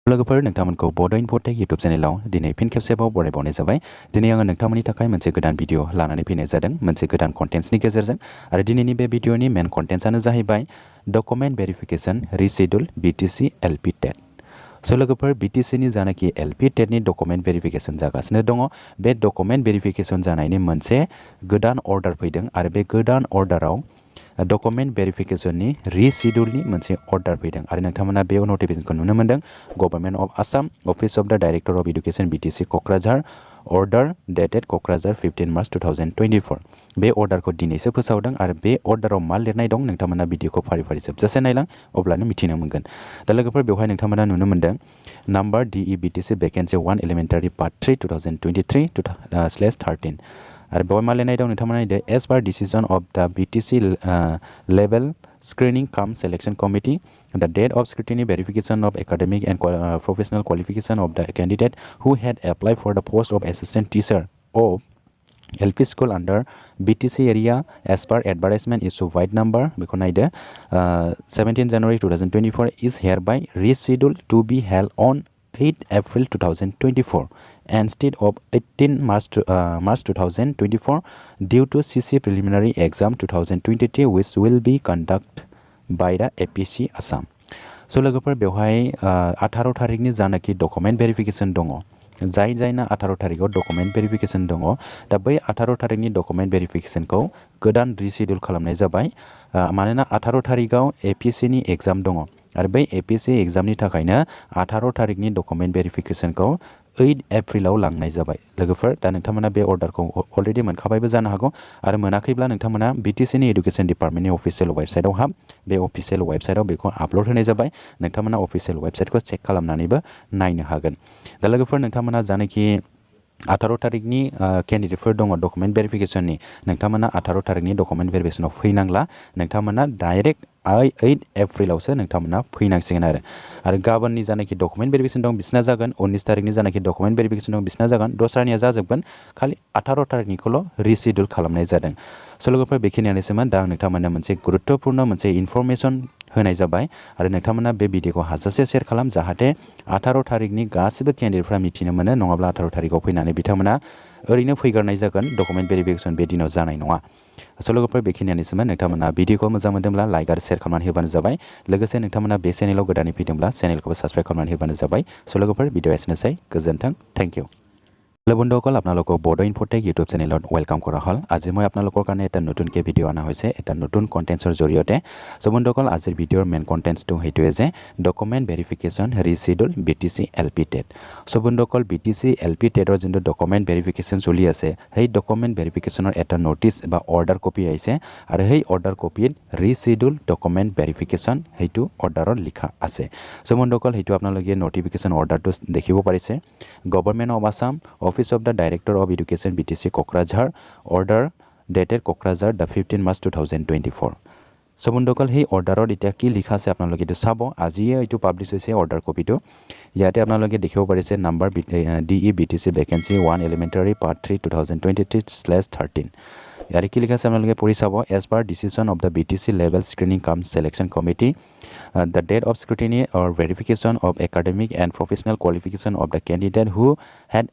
लोगोफोर नोंथांमोनखौ बड' इनफ'टेक इउटुब चेनेलाव दिनै फिन खेबसेबाव बरायबावनाय जाबाय। दिनै आङो नोंथांमोननि थाखाय मोनसे गोदान भिडिअ लानानै फैनाय जादों मोनसे गोदान कन्टेन्ट्सनि गेजेरजों आरो दिनैनि बे भिडिअनि मेन कन्टेन्ट्सआनो जाहैबाय document verification reschedule BTC LP TET। स' लोगोफोर BTC नि जानाखि LP TET नि डकुमेन्ट भेरिफिकेसन जागासिनो दङ। बे डकुमेन्ट भेरिफिकेसन जानायनि मोनसे गोदान अर्डार फैदों आरो बे गोदान अर्डाराव डकुमेन्ट भेरिफिकेसननि रिशिड्युलनि मोनसे अर्डार फैदों आरो नोंथांमोना बे नटिफिकेसनखौ नुनो मोनदों। Government of Assam office of the director of education BTC Kokrajhar order dated Kokrajhar 15 मार्च 2024। बे अर्डारखौ दिनैसो फोसावदों आरो बे अर्डाराव मा लिरनाय दं नोंथांमोना भिडिअखौ फारि फारि जोबजासे नायलां अब्लानो मिथिनो मोनगोन। दा लोगोफोर बेवहाय नोंथांमोना नुनो मोनदों number DE BTC vacancy 1 elementary part 3 2023/13 आरो बेवहाय मा लिरनाय दं नोंथांमोना नायदो as per decision of the BTC level screening cum selection committee the date of scrutiny verification of academic and professional qualification of the candidate who had applied for the post of assistant teacher of LP school under BTC area as per advertisement issue white number 17 January 2024 is hereby rescheduled to be held on 8 April 2024 instead of 18 March 2024 due to CC preliminary exam 2023 which will be conducted by the APC Assam। स' लोगोफोर बेवहाय 18 थारिखनि जानाखि document verification दङ जायना 18 थारिखआव document verification दङ दा बै 18 थारिखनि document भेरिफिकेसनखौ गोदान रिशिड्युल खालामनाय जाबाय मानोना 18 थारिखआव APC नि एग्जाम दङ आरो बै APC एग्जामनि थाखायनो 18 थारिखनि डकुमेन्ट भेरिफिकेसनखौ 8 एप्रिलाव लांनाय जाबाय। लोगोफोर दा नोंथांमोना बे अर्डारखौ अलरेडि मोनखाबायबो जानो हागौ आरो मोनाखैब्ला नोंथांमोना BTC नि एडुकेसन डिपार्टमेन्टनि अफिसियेल वेबसाइटआव हाब बे अफिसियेल वेबसाइटआव बेखौ आपल'ड होनाय जाबाय। नोंथांमोना अफिसियेल वेबसाइटखौ चेक खालामनानैबो नायनो हागोन। दा लोगोफोर नोंथांमोना जानाखि 18 थारिखनि केन्डिडेटफोर दङ डकुमेन्ट भेरिफिकेसननि नोंथांमोना 18 थारिखनि डकुमेन्ट भेरिफिकेसनाव फैनांला नोंथांमोना डाइरेक्ट 8 एप्रिलावसो नोंथांमोना फैनांसिगोन आरो गाबोननि जानाखि डकुमेन्ट भेरिफिकेसन दं बिसिना जागोन 19 थारिखनि जानाखि डकुमेन्ट भेरिफिकेसन दं बिसिना जागोन दस्रानिया जाजोबगोन खालि 18 थारिखनिखौल' रिशिड्युल खालामनाय जादों। स' लोगोफोर बेखिनियानोसोमोन दा आं नोंथांमोननो मोनसे गुरुत्वपूर्ण मोनसे इनफरमेसन होनाय जाबाय आरो नोंथांमोना बे भिडिअखौ हाजासे शेयार खालाम जाहाथे 18 थारिखनि गासिबो केन्डिडेटफ्रा मिथिनो मोनो नङाब्ला 18 थारिखआव फैनानै बिथांमोना ओरैनो फैगारनाय जागोन डकुमेन्ट भेरिफिकेसन बे दिनाव जानाय नङा। स' लोगोफोर बेखिनियानोसोमोन नोंथांमोना भिडिअखौ मोजां मोनदोंब्ला लाइक आरो शेयार खालामनानै होबानो जाबाय लोगोसे नोंथांमोना बे चेनेलाव गोदानै फैदोंब्ला चेनेलखौबो साबस्क्राइब खालामनानै होबानो जाबाय। स' लोगोफोर भिडिअ एसेनोसै गोजोन्थों थैंक ইউ। বন্ধুসকল আপোনালোকক বড' ইনফ'টেক ইউটিউব চেনেলত ৱেলকাম কৰা হ'ল। আজি মই আপোনালোকৰ কাৰণে এটা নতুনকৈ ভিডিঅ' অনা হৈছে এটা নতুন কণ্টেণ্টছৰ জৰিয়তে। চ' বন্ধুসকল আজিৰ ভিডিঅ'ৰ মেইন কণ্টেণ্টছটো সেইটোৱে যে document verification reschedule BTC LP TET। So' বন্ধুসকল BTC LP TETৰ যোনটো ডকুমেণ্ট ভেৰিফিকেশ্যন চলি আছে সেই ডকুমেণ্ট ভেৰিফিকেশ্যনৰ এটা নটিচ বা অৰ্ডাৰ কপি আহিছে আৰু সেই অৰ্ডাৰ কপিত ৰিচিডুল ডকুমেণ্ট ভেৰিফিকেশ্যন সেইটো অৰ্ডাৰত লিখা আছে। চ' বন্ধুসকল সেইটো আপোনালোকে নটিফিকেশ্যন অৰ্ডাৰটো দেখিব পাৰিছে government of Assam Office of the Director of Education BTC Kokrajhar Order dated Kokrajhar the 15 March 2024। So বন্ধুসকল সেই অৰ্ডাৰত এতিয়া কি লিখা আছে আপোনালোকে এইটো চাব আজিয়ে এইটো পাব্লিছ হৈছে অৰ্ডাৰ কপিটো ইয়াতে আপোনালোকে দেখিব পাৰিছে number DE BTC vacancy 1 elementary part 3 2023/13 ইয়াৰে কি লিখা আছে আপোনালোকে পঢ়ি চাব as per decision of the BTC level screening cum selection committee the date of scrutiny or verification of academic and professional qualification of the candidate who had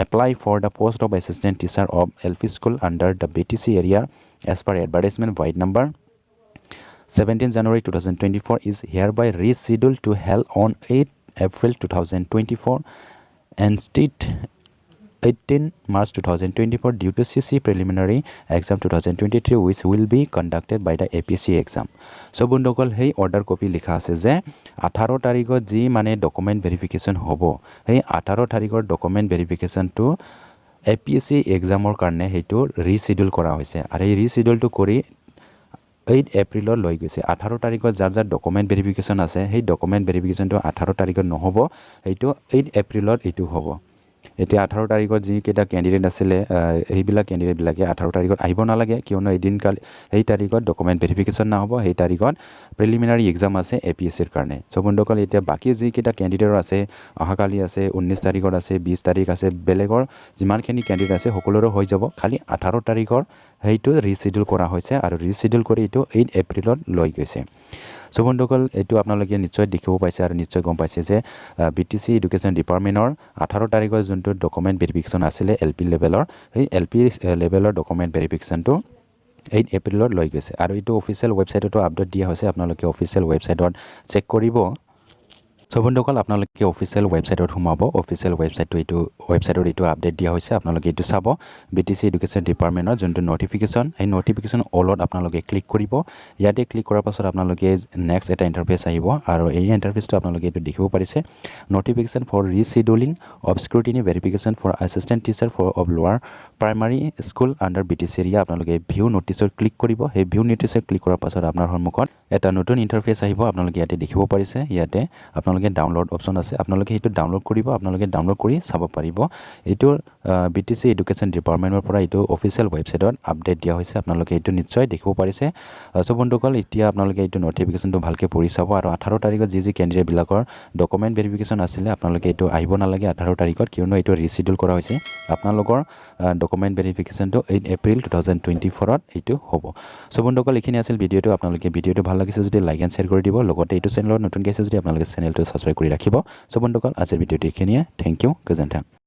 applied for the post of assistant teacher of LP school under the BTC area as per advertisement white number 17 January 2024 is hereby rescheduled to held on 8 April 2024 instead 18 March 2024 due to CC preliminary exam 2023 which will be conducted by the APC exam। So বন্ধুসকল সেই order copy লিখা আছে যে 18 তাৰিখত যি মানে document verification হ'ব সেই 18 তাৰিখৰ ডকুমেণ্ট ভেৰিফিকেশ্যনটো APC এক্সামৰ কাৰণে সেইটো ৰিচিডিউল কৰা হৈছে আৰু এই ৰিচিডিউলটো কৰি 8 এপ্ৰিলৰ লৈ গৈছে। 18 তাৰিখত যাৰ ডকুমেণ্ট ভেৰিফিকেশ্যন আছে সেই ডকুমেণ্ট ভেৰিফিকেশ্যনটো 18 তাৰিখত নহ'ব সেইটো 8 এপ্ৰিলত এইটো হ'ব। এতিয়া 18 তাৰিখত যিকেইটা কেণ্ডিডেট আছিলে সেইবিলাক কেণ্ডিডেটবিলাকে 18 তাৰিখত আহিব নালাগে কিয়নো এদিনকাল সেই তাৰিখত ডকুমেণ্ট ভেৰিফিকেশ্যন নহ'ব সেই তাৰিখত প্ৰিলিমিনাৰী এক্সাম আছে APSCৰ কাৰণে। চ' বন্ধুসকল এতিয়া বাকী যিকেইটা কেণ্ডিডেট আছে অহাকালি আছে 19 তাৰিখত আছে 20 তাৰিখ আছে বেলেগৰ যিমানখিনি কেণ্ডিডেট আছে সকলোৰে হৈ যাব খালি 18 তাৰিখৰ সেইটো ৰিচিডিউল কৰা হৈছে আৰু ৰিচিডিউল কৰি এইটো 8 এপ্ৰিলত লৈ গৈছে সো বন্ধুসকল এইটো আপোনালোকে নিশ্চয় দেখিব পাইছে আৰু নিশ্চয় গম পাইছে যে BTC এডুকেশ্যন ডিপাৰ্টমেণ্টৰ 18 তাৰিখৰ যোনটো ডকুমেণ্ট ভেৰিফিকেশ্যন আছিলে LP লেভেলৰ সেই LP লেভেলৰ ডকুমেণ্ট ভেৰিফিকেশ্যনটো 8 এপ্ৰিলত লৈ গৈছে আৰু এইটো অফিচিয়েল ৱেবছাইটতো আপডেট দিয়া হৈছে আপোনালোকে অফিচিয়েল ৱেবছাইটত চেক কৰিব সো বন্ধুসকল আপোনালোকে অফিচিয়েল ৱেবছাইটত সোমাব অফিচিয়েল ৱেবছাইটত এইটো আপডেট দিয়া হৈছে আপোনালোকে এইটো চাব BTC এডুকেশ্যন ডিপাৰ্টমেণ্টৰ যোনটো নটিফিকেশ্যন এই নটিফিকেশ্যন অলত আপোনালোকে ক্লিক কৰিব ইয়াতে ক্লিক কৰাৰ পাছত আপোনালোকে নেক্সট এটা ইণ্টাৰফেচ আহিব আৰু এই ইণ্টাৰফেচটো আপোনালোকে এইটো দেখিব পাৰিছে notification for rescheduling of scrutiny verification for assistant teacher for of lower primary school under BTC area আপোনালোকে ভিউ নটিছত ক্লিক কৰিব সেই ভিউ নটিছত ক্লিক কৰাৰ পাছত আপোনাৰ সন্মুখত এটা নতুন ইণ্টাৰফেচ আহিব আপোনালোকে ইয়াতে দেখিব পাৰিছে ইয়াতে আপোনালোকে ডাউনলোড অপশ্যন আছে আপোনালোকে এইটো ডাউনলোড কৰিব আপোনালোকে ডাউনলোড কৰি চাব পাৰিব এইটো BTC এডুকেশ্যন ডিপাৰ্টমেণ্টৰ পৰা এইটো অফিচিয়েল ৱেবছাইটত আপডেট দিয়া হৈছে আপোনালোকে এইটো নিশ্চয় দেখিব পাৰিছে সো বন্ধুসকল এতিয়া আপোনালোকে এইটো নটিফিকেশ্যনটো ভালকৈ পঢ়ি চাব আৰু 18 তাৰিখত যি কেণ্ডিডেটবিলাকৰ ডকুমেণ্ট ভেৰিফিকেশ্যন আছিলে আপোনালোকে এইটো আহিব নালাগে 18 তাৰিখত কিয়নো এইটো ৰিচিডিউল কৰা হৈছে আপোনালোকৰ ডকুমেণ্ট ভেৰিফিকেশ্যনটো 8 এপ্ৰিল 2024ত এইটো হ'ব সো বন্ধুসকল এইখিনি আছিল ভিডিঅ'টো আপোনালোকে ভিডিঅ'টো ভাল লাগিছে যদি লাইক এণ্ড শ্বেয়াৰ কৰি দিব লগতে এইটো চেনেলত নতুনকৈ আছে যদি আপোনালোকে চেনেলটো ছাবস্ক্ৰাইব কৰি ৰাখিব সো বন্ধুসকল আজিৰ ভিডিঅ'টো এইখিনিয়ে থেংক ইউ গোজেণ্টাম